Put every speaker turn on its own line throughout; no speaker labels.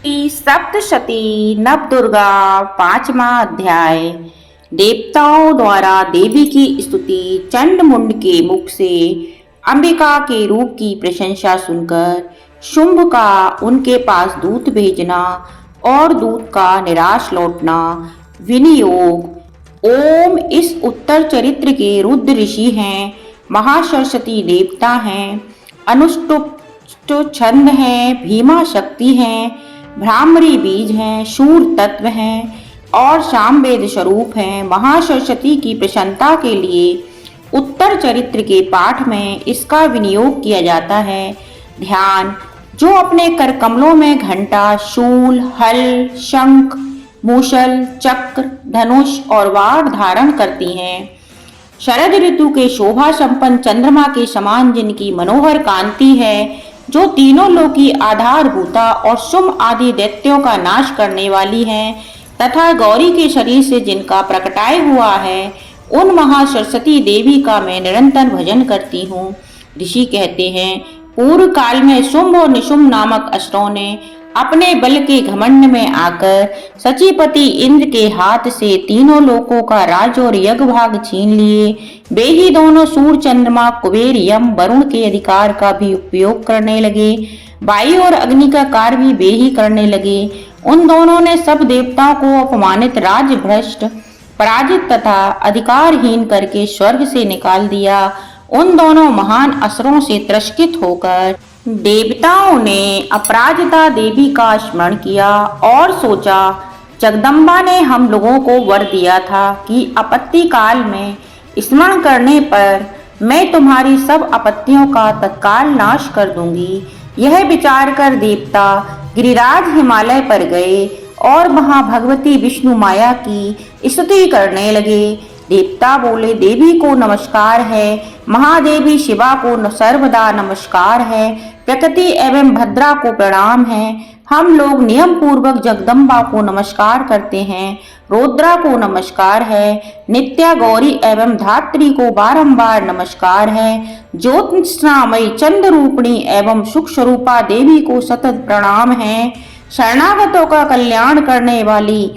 सप्तशती नवदुर्गा पांचवा अध्याय। देवताओं द्वारा देवी की स्तुति। चंड मुंड के मुख से अंबिका के रूप की प्रशंसा सुनकर शुंभ का उनके पास दूत भेजना और दूत का निराश लौटना। विनियोग। ओम इस उत्तर चरित्र के रुद्र ऋषि हैं, महासरस्वती देवता हैं, अनुष्टुप छंद हैं, भीमा शक्ति हैं, भ्रामरी बीज हैं, शूर तत्व हैं और सामवेद स्वरूप हैं। महासरस्वती की प्रसन्नता के लिए उत्तर चरित्र के पाठ में इसका विनियोग किया जाता है। ध्यान। जो अपने कर कमलों में घंटा, शूल, हल, शंख, मूसल, चक्र, धनुष और वार धारण करती हैं। शरद ऋतु के शोभा संपन्न चंद्रमा के समान जिनकी मनोहर कांति है, जो तीनों लोक की आधारभूता और शुंभ आदि दैत्यों का नाश करने वाली है, तथा गौरी के शरीर से जिनका प्रकटाय हुआ है, उन महासरस्वती देवी का मैं निरंतर भजन करती हूँ। ऋषि कहते हैं, पूर्व काल में शुंभ और निशुंभ नामक असुरों ने अपने बल के घमंड में आकर सचीपति इंद्र के हाथ से तीनों लोकों का राज और यज्ञ भाग छीन लिए। वे ही दोनों सूर्य, चंद्रमा, कुबेर, यम, वरुण के अधिकार का भी उपयोग करने लगे। वायु और अग्नि का कार्य भी वे ही करने लगे। उन दोनों ने सब देवताओं को अपमानित, राज भ्रष्ट, पराजित तथा अधिकारहीन करके स्वर्ग से निकाल दिया। उन दोनों महान असुरों से तिरस्कृत होकर देवताओं ने अपराजिता देवी का स्मरण किया और सोचा, जगदम्बा ने हम लोगों को वर दिया था कि आपत्ति काल में स्मरण करने पर मैं तुम्हारी सब आपत्तियों का तत्काल नाश कर दूंगी। यह विचार कर देवता गिरिराज हिमालय पर गए और वहां भगवती विष्णु माया की स्तुति करने लगे। देवता बोले, देवी को नमस्कार है, महादेवी शिवा को सर्वदा नमस्कार है, प्रकृति एवं भद्रा को प्रणाम है। हम लोग नियम पूर्वक जगदम्बा को नमस्कार करते हैं, रुद्रा को नमस्कार है, नित्या गौरी एवं धात्री को बारंबार नमस्कार है, ज्योत्स्नामयी चंद्र रूपिणी एवं सुख स्वरूपा देवी को सतत प्रणाम है, शरणागतों का कल्याण करने वाली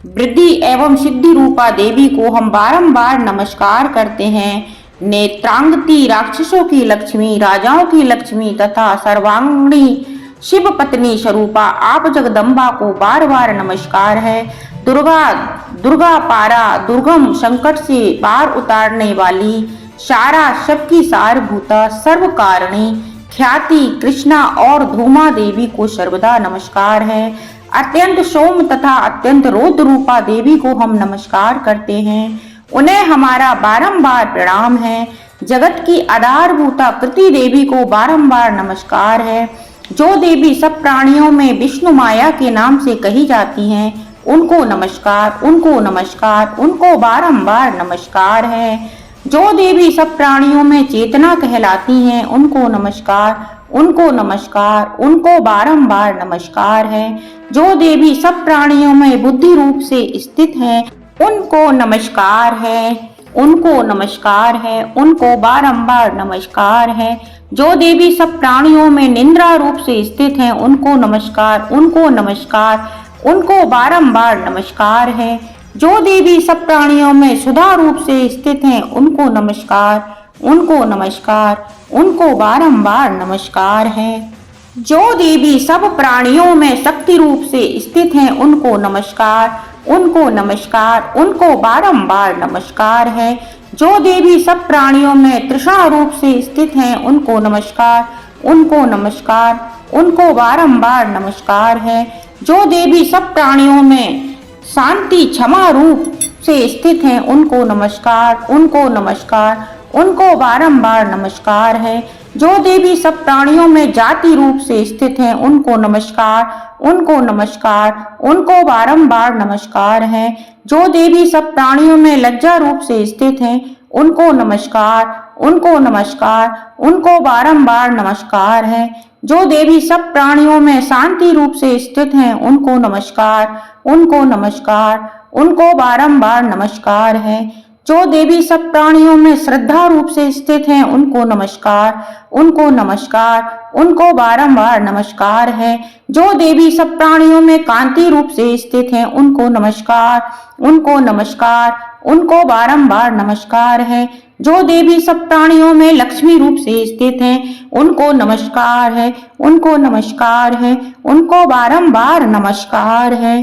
वृद्धि एवं सिद्धि रूपा देवी को हम बारंबार नमस्कार करते हैं। नेत्रांगती राक्षसों की लक्ष्मी, राजाओं की लक्ष्मी तथा सर्वांगिणी शिव पत्नी स्वरूपा आप जगदम्बा को बार बार नमस्कार है। दुर्गा पारा, दुर्गम संकट से पार उतारने वाली, सारा सबकी सारभूता, सर्व कारणी, ख्याति कृष्णा और धूमा देवी को सर्वदा नमस्कार है। अत्यंत सोम तथा अत्यंत रौद्र रूपा देवी को हम नमस्कार करते हैं, उन्हें हमारा बारंबार प्रणाम है। जगत की आधारभूता कृति देवी को बारंबार नमस्कार है। जो देवी सब प्राणियों में विष्णु माया के नाम से कही जाती हैं, उनको नमस्कार, उनको नमस्कार, उनको बारंबार नमस्कार है। जो देवी सब प्राणियों में चेतना कहलाती हैं, उनको नमस्कार, उनको नमस्कार, उनको बारंबार नमस्कार है। जो देवी सब प्राणियों में बुद्धि रूप से स्थित हैं, उनको नमस्कार है, उनको नमस्कार है, उनको बारंबार नमस्कार है। जो देवी सब प्राणियों में निंद्रा रूप से स्थित हैं, उनको नमस्कार, उनको नमस्कार, उनको बारंबार नमस्कार है। जो देवी सब प्राणियों में सुधा रूप से स्थित हैं, उनको नमस्कार, उनको नमस्कार, उनको बारंबार नमस्कार है। जो देवी सब प्राणियों में शक्ति रूप से स्थित हैं, उनको नमस्कार, उनको नमस्कार, उनको बारंबार नमस्कार है। जो देवी सब प्राणियों में तृष्णा रूप से स्थित हैं, उनको नमस्कार, उनको नमस्कार, उनको बारंबार नमस्कार है। जो देवी सब प्राणियों में शांति क्षमा रूप से स्थित हैं, उनको नमस्कार, उनको नमस्कार, उनको बारंबार नमस्कार है। जो देवी सब प्राणियों में जाति रूप से स्थित हैं, उनको नमस्कार, उनको नमस्कार, उनको बारंबार नमस्कार है। जो देवी सब प्राणियों में लज्जा रूप से स्थित हैं, उनको नमस्कार, उनको नमस्कार, उनको बारंबार नमस्कार है। जो देवी सब प्राणियों में शांति रूप से स्थित हैं, उनको नमस्कार, उनको नमस्कार, उनको बारंबार नमस्कार है। जो देवी सब प्राणियों में श्रद्धा रूप से स्थित हैं, उनको नमस्कार, उनको नमस्कार, उनको बारंबार नमस्कार है। जो देवी सब प्राणियों में कांति रूप से स्थित हैं, उनको नमस्कार, उनको नमस्कार, उनको बारंबार नमस्कार है। जो देवी सब प्राणियों में लक्ष्मी रूप से स्थित हैं, उनको नमस्कार है, उनको नमस्कार है, उनको बारंबार नमस्कार है,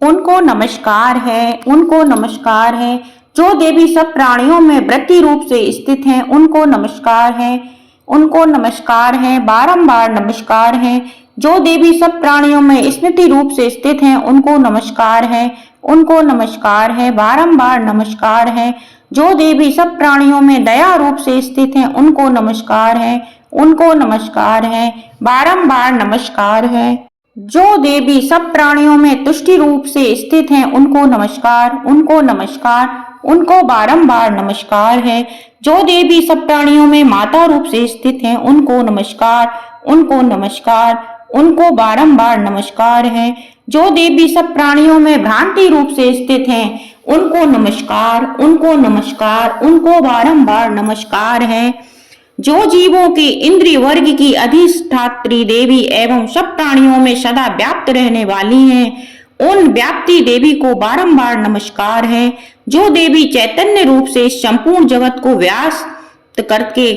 उनको नमस्कार है, उनको नमस्कार है। जो देवी सब प्राणियों में वृत्ति रूप से स्थित हैं, उनको नमस्कार है, उनको नमस्कार है, बारंबार नमस्कार है। जो देवी सब प्राणियों में स्मृति रूप से स्थित हैं, उनको नमस्कार है, उनको नमस्कार है, बारंबार नमस्कार है। जो देवी सब प्राणियों में दया रूप से स्थित हैं, उनको नमस्कार है, उनको नमस्कार है, बारंबार नमस्कार है। जो देवी सब प्राणियों में तुष्टि रूप से स्थित हैं, उनको नमस्कार, उनको नमस्कार, उनको बारंबार नमस्कार है। जो देवी सब प्राणियों में माता रूप से स्थित हैं, उनको नमस्कार, उनको नमस्कार, उनको बारंबार नमस्कार है। जो देवी सब प्राणियों में भ्रांति रूप से स्थित हैं, उनको नमस्कार, उनको नमस्कार, उनको बारंबार नमस्कार है। जो जीवों के इंद्रिय वर्ग की अधिष्ठात्री देवी एवं सब प्राणियों में सदा व्याप्त रहने वाली हैं, उन व्याप्ति देवी को बारंबार नमस्कार है। जो देवी चैतन्य रूप से संपूर्ण जगत को व्याप्त करके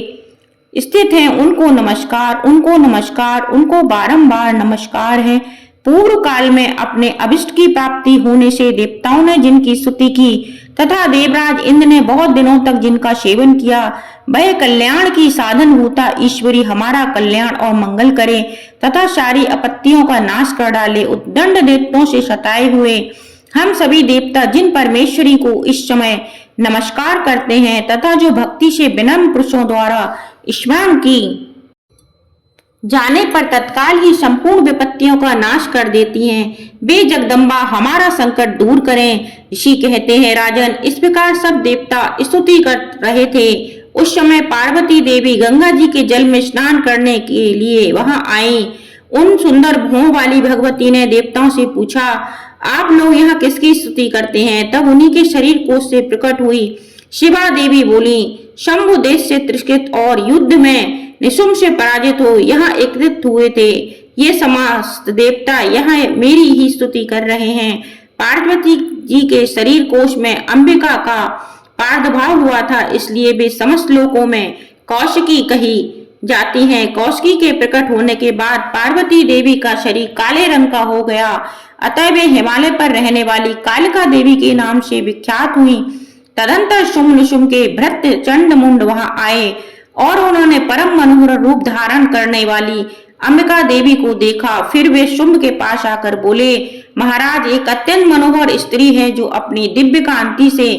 स्थित हैं, उनको नमस्कार, उनको नमस्कार, उनको बारंबार नमस्कार है। पूर्व काल में अपने अभिष्ट की प्राप्ति होने से देवताओं ने जिनकी स्तुति की तथा देवराज इंद्र ने बहुत दिनों तक जिनका सेवन किया, वह कल्याण की साधन भूता ईश्वरी हमारा कल्याण और मंगल करे तथा सारी आपत्तियों का नाश कर डाले। उद्दंड देवताओं से सताए हुए हम सभी देवता जिन परमेश्वरी को इस समय नमस्कार करते हैं तथा जो भक्ति से विनम्र पुरुषों द्वारा स्मरण की जाने पर तत्काल ही संपूर्ण विपत्तियों का नाश कर देती हैं, वे जगदम्बा हमारा संकट दूर करें। ऋषि कहते हैं, राजन, इस प्रकार सब देवता स्तुति कर रहे थे। उस समय पार्वती देवी गंगा जी के जल में स्नान करने के लिए वहां आई। उन सुंदर भुवों वाली भगवती ने देवताओं से पूछा, आप लोग यहाँ किसकी स्तुति करते हैं? तब उन्हीं के शरीर कोश से प्रकट हुई शिवा देवी बोली, शंभु देश से तिरस्कृत और युद्ध में निशुम्भ से पराजित हो यहाँ एकत्रित हुए थे। ये समस्त देवता यहाँ मेरी ही स्तुति कर रहे हैं। पार्वती जी के शरीर कोश में अंबिका का प्रादुर्भाव हुआ था, इसलिए वे समस्त लोकों में कौशिकी कही जाती हैं। कौशिकी के प्रकट होने के बाद पार्वती देवी का शरीर काले रंग का हो गया, अतः वे हिमालय पर रहने वाली कालिका देवी के नाम से विख्यात हुई। तदंतर शुंभ निशुंभ के भृत्य चंड मुंड वहां आए और उन्होंने परम मनोहर रूप धारण करने वाली अंबिका देवी को देखा। फिर वे शुंभ के पास आकर बोले, महाराज, एक अत्यंत मनोहर स्त्री है जो अपनी दिव्य कांति से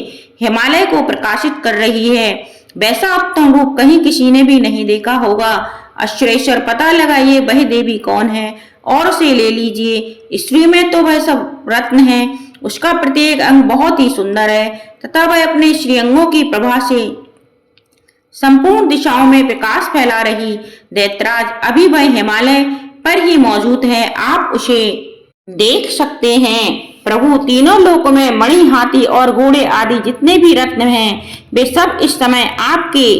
हिमालय को प्रकाशित कर रही है। वैसा उत्तम रूप कहीं किसी ने भी नहीं देखा होगा। आश्चर्येश्वर, पता लगाइए वह देवी कौन है और उसे ले लीजिए। स्त्री में तो वह सब रत्न है, उसका प्रत्येक अंग बहुत ही सुंदर है तथा वह अपने श्रीअंगों की प्रभा से संपूर्ण दिशाओं में प्रकाश फैला रही। दैत्यराज, अभी वह हिमालय पर ही मौजूद है, आप उसे देख सकते हैं। प्रभु, तीनों लोकों में मणि, हाथी और घोड़े आदि जितने भी रत्न हैं, वे सब इस समय आपके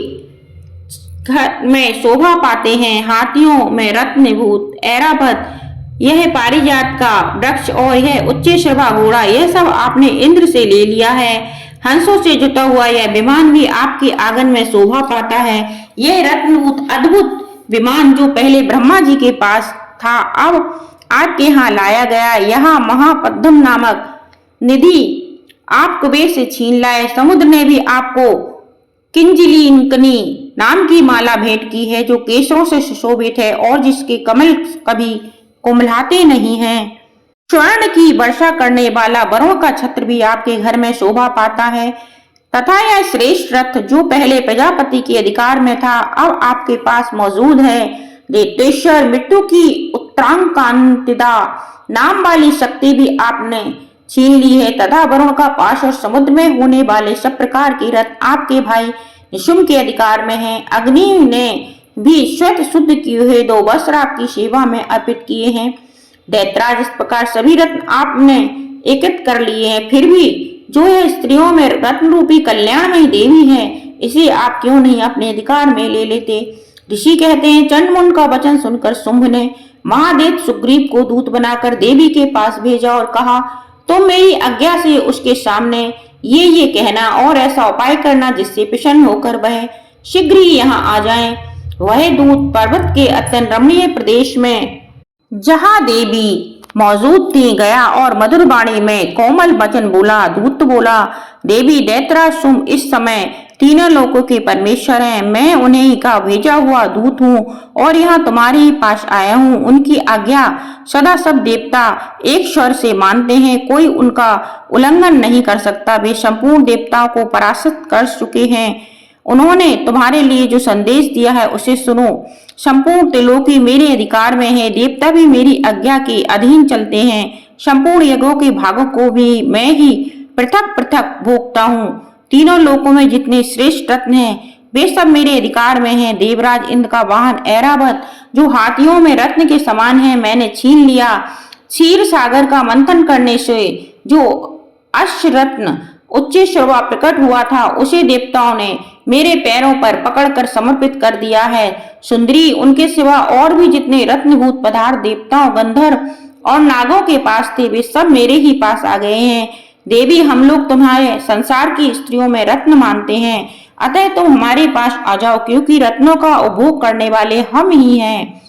घर में शोभा पाते हैं। हाथियों में रत्नभूत ऐरावत, यह पारिजात का वृक्ष और यह उच्च शोभा घोड़ा, यह सब आपने इंद्र से ले लिया है। हंसों से जुटा हुआ यह विमान भी आपके आंगन में शोभा पाता है। यह रत्नभूत अद्भुत विमान जो पहले ब्रह्मा जी के पास था, अब आपके यहाँ लाया गया। यहाँ महापद्म नामक निधि आप कुबेर से छीन लाए। समुद्र ने भी आपको किंजलिंकनी नाम की माला भेंट की है जो केसरों से सुशोभित है और जिसके कमल कभी कुम्हलाते नहीं हैं। स्वर्ण की वर्षा करने वाला वरुण का छत्र भी आपके घर में शोभा पाता है तथा यह श्रेष्ठ रथ जो पहले प्रजापति के अधिकार में था, अब आपके पास मौजूद है। दैत्येश्वर, मृत्यु की उत्तरांकांतिदा नाम वाली शक्ति भी आपने छीन ली है तथा वरुण का पाश और समुद्र में होने वाले सब प्रकार के रथ आपके भाई निशुंभ के अधिकार में हैं। अग्नि ने भी श्वेत शुद्ध किए हुए 2 वस्त्र आपकी सेवा में अर्पित किए हैं। दैत्यराज, इस प्रकार सभी रत्न आपने एकत्र कर लिए हैं, फिर भी जो यह स्त्रियों में रत्न रूपी कल्याणमयी देवी है, इसे आप क्यों नहीं अपने अधिकार में ले लेते। ऋषि कहते हैं, चंडमुंड का वचन सुनकर शुंभ ने महादेव सुग्रीव को दूत बनाकर देवी के पास भेजा और कहा, तुम मेरी आज्ञा से उसके सामने ये कहना और ऐसा उपाय करना जिससे प्रसन्न होकर वह शीघ्र ही यहाँ आ जाए। वह दूत पर्वत के अत्यंत रमणीय प्रदेश में जहाँ देवी मौजूद थी गया और मधुर वाणी में कोमल वचन बोला। दूत बोला, देवी दैत्यराज शुंभ इस समय तीनों लोकों के परमेश्वर हैं। मैं उन्हीं का भेजा हुआ दूत हूँ और यहाँ तुम्हारे ही पास आया हूँ। उनकी आज्ञा सदा सब देवता एक स्वर से मानते हैं, कोई उनका उल्लंघन नहीं कर सकता। वे संपूर्ण देवताओं को परास्त कर चुके हैं। उन्होंने तुम्हारे लिए जो संदेश दिया है उसे सुनो। संपूर्ण त्रिलोकी मेरे अधिकार में है, देवता भी मेरी आज्ञा के अधीन चलते हैं। संपूर्ण यज्ञों के भागों को भी मैं ही पृथक पृथक भोगता हूँ। तीनों लोकों में जितने श्रेष्ठ रत्न हैं वे सब मेरे अधिकार में हैं। देवराज इंद्र का वाहन ऐरावत जो हाथियों में रत्न के समान है मैंने छीन लिया। क्षीर सागर का मंथन करने से जो अश्वरत्न उच्च श्रवा प्रकट हुआ था उसे देवताओं ने मेरे पैरों पर पकड़कर समर्पित कर दिया है। सुंदरी, उनके सिवा और भी जितने रत्नभूत पदार्थ देवताओं, गंधर्व और नागों के पास थे वे सब मेरे ही पास आ गए हैं। देवी, हम लोग तुम्हारे संसार की स्त्रियों में रत्न मानते हैं, अतः तुम हमारे पास आ जाओ, क्योंकि रत्नों का उपभोग करने वाले हम ही हैं।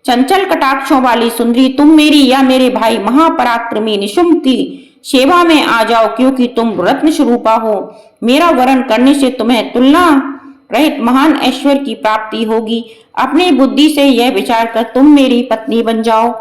चंचल कटाक्षों वाली सुंदरी, तुम मेरी या मेरे भाई महापराक्रमी निशुंभ की सेवा में आ जाओ, क्योंकि तुम रत्न स्वरूपा हो। मेरा वरण करने से तुम्हें तुलना रहित महान ऐश्वर्य की प्राप्ति होगी। अपनी बुद्धि से यह विचार कर तुम मेरी पत्नी बन जाओ।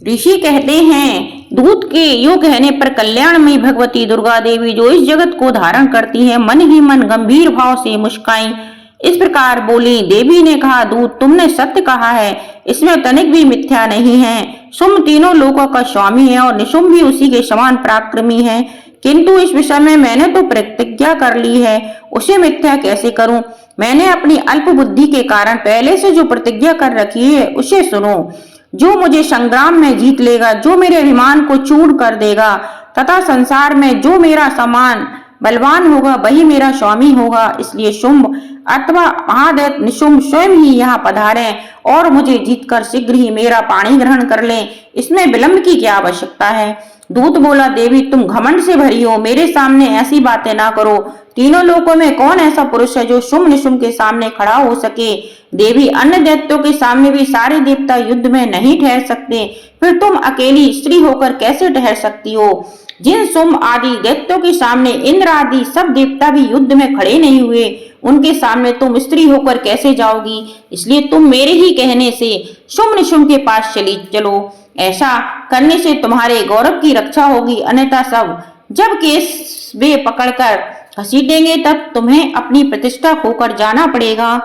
ऋषि कहते हैं, दूत के यूं कहने पर कल्याणमयी भगवती दुर्गा देवी जो इस जगत को धारण करती है मन ही मन गंभीर भाव से मुस्काई इस प्रकार बोली। देवी ने कहा, दूत, तुमने सत्य कहा है, इसमें तनिक भी मिथ्या नहीं है। शुंभ तीनों लोकों का स्वामी है और निशुंभ भी उसी के समान पराक्रमी है, किंतु इस विषय में मैंने तो प्रतिज्ञा कर ली है, उसे मिथ्या कैसे करूं। मैंने अपनी अल्प बुद्धि के कारण पहले से जो प्रतिज्ञा कर रखी है उसे सुनो। जो मुझे संग्राम में जीत लेगा, जो मेरे अभिमान को चूर्ण कर देगा तथा संसार में जो मेरा समान बलवान होगा वही मेरा स्वामी होगा। इसलिए शुंभ अथवा महादैत्य निशुंभ स्वयं ही यहाँ पधारे और मुझे जीतकर शीघ्र ही मेरा पाणी ग्रहण कर लें, इसमें विलंब की क्या आवश्यकता है। दूत बोला, देवी, तुम घमंड से भरी हो, मेरे सामने ऐसी बातें ना करो। तीनों लोकों में कौन ऐसा पुरुष है जो शुंभ निशुंभ के सामने खड़ा हो सके। देवी, अन्य दैत्यों के सामने भी सारे देवता युद्ध में नहीं ठहर सकते, फिर तुम अकेली स्त्री होकर कैसे ठहर सकती हो। जिन शुंभ आदि दैत्यों के सामने इंद्र आदि सब देवता भी युद्ध में खड़े नहीं हुए, उनके सामने तुम स्त्री होकर कैसे जाओगी। इसलिए तुम मेरे ही कहने से शुंभ निशुंभ के पास चलो। ऐसा करने से तुम्हारे गौरव की रक्षा होगी, अन्यथा सब जब केस वे पकड़कर घसीटेंगे तब तुम्हें अपनी प्रतिष्ठा खोकर जाना पड़ेगा।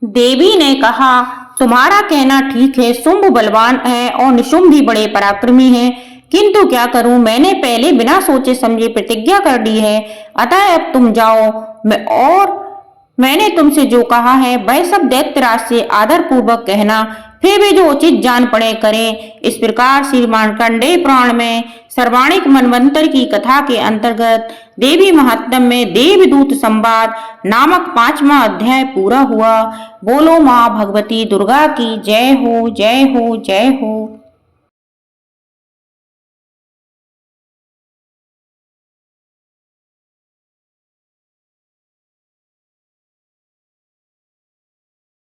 देवी ने कहा, तुम्हारा कहना ठीक है, शुंभ बलवान है और निशुंभ भी बड़े पराक्रमी हैं, किंतु क्या करूं, मैंने पहले बिना सोचे समझे प्रतिज्ञा कर ली है, अतः अब तुम जाओ और मैंने तुमसे जो कहा है वह सब दैत्यराज से आदर पूर्वक कहना, फिर भी जो उचित जान पड़े करें। इस प्रकार श्री मार्कंडेय पुराण में सर्वाणिक मनवंतर की कथा के अंतर्गत देवी महात्म्य में देवदूत संवाद नामक 5वां अध्याय पूरा हुआ। बोलो माँ भगवती दुर्गा की जय हो, जय हो, जय हो।